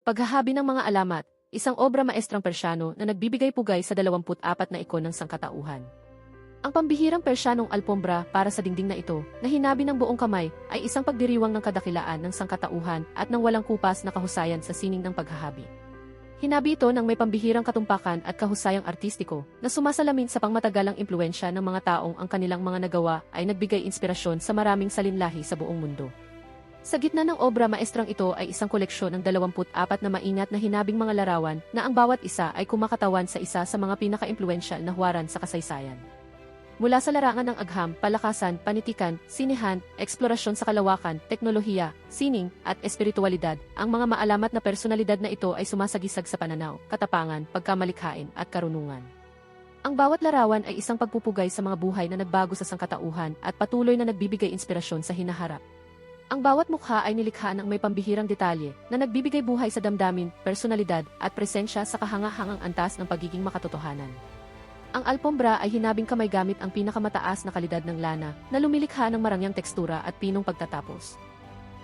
Paghahabi ng mga alamat, isang obra maestrang Persyano na nagbibigay pugay sa 24 na ikon ng sangkatauhan. Ang pambihirang Persyanong alpombra para sa dingding na ito, na hinabi ng buong kamay, ay isang pagdiriwang ng kadakilaan ng sangkatauhan at ng walang kupas na kahusayan sa sining ng paghahabi. Hinabi ito ng may pambihirang katumpakan at kahusayang artistiko, na sumasalamin sa pangmatagalang impluensya ng mga taong ang kanilang mga nagawa ay nagbigay inspirasyon sa maraming salinlahi sa buong mundo. Sa gitna ng obra maestrang ito ay isang koleksyon ng 24 na maingat na hinabing mga larawan na ang bawat isa ay kumakatawan sa isa sa mga pinaka-impluensyal na huwaran sa kasaysayan. Mula sa larangan ng agham, palakasan, panitikan, sinehan, eksplorasyon sa kalawakan, teknolohiya, sining, at espiritualidad, ang mga maalamat na personalidad na ito ay sumasagisag sa pananaw, katapangan, pagkamalikhain, at karunungan. Ang bawat larawan ay isang pagpupugay sa mga buhay na nagbago sa sangkatauhan at patuloy na nagbibigay inspirasyon sa hinaharap. Ang bawat mukha ay nilikha ng may pambihirang detalye na nagbibigay buhay sa damdamin, personalidad, at presensya sa kahangahangang antas ng pagiging makatotohanan. Ang alpombra ay hinabing kamay gamit ang pinakamataas na kalidad ng lana na lumilikha ng marangyang tekstura at pinong pagtatapos.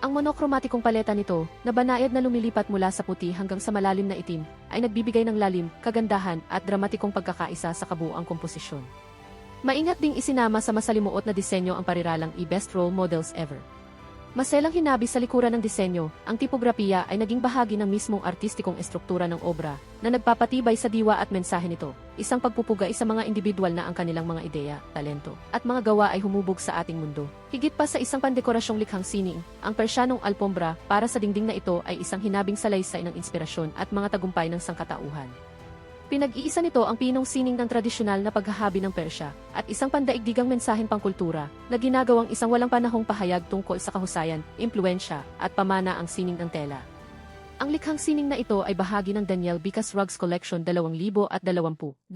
Ang monokromatikong paleta nito, na banayad na lumilipat mula sa puti hanggang sa malalim na itim, ay nagbibigay ng lalim, kagandahan, at dramatikong pagkakaisa sa kabuuang komposisyon. Maingat ding isinama sa masalimuot na disenyo ang pariralang i-best role models ever. Maselang hinabi sa likuran ng disenyo, ang tipografiya ay naging bahagi ng mismong artistikong estruktura ng obra, na nagpapatibay sa diwa at mensahe nito, isang pagpupugay sa mga individual na ang kanilang mga ideya, talento, at mga gawa ay humubog sa ating mundo. Higit pa sa isang pandekorasyong likhang sining, ang Persyanong alpombra para sa dingding na ito ay isang hinabing salaysay ng inspirasyon at mga tagumpay ng sangkatauhan. Pinag-iisa nito ang pinong sining ng tradisyonal na paghahabi ng Persya at isang pandaigdigang mensaheng pangkultura na ginagawang isang walang panahong pahayag tungkol sa kahusayan, impluensya, at pamana ang sining ng tela. Ang likhang sining na ito ay bahagi ng Daniel Bicas Rugs Collection 2020-2023.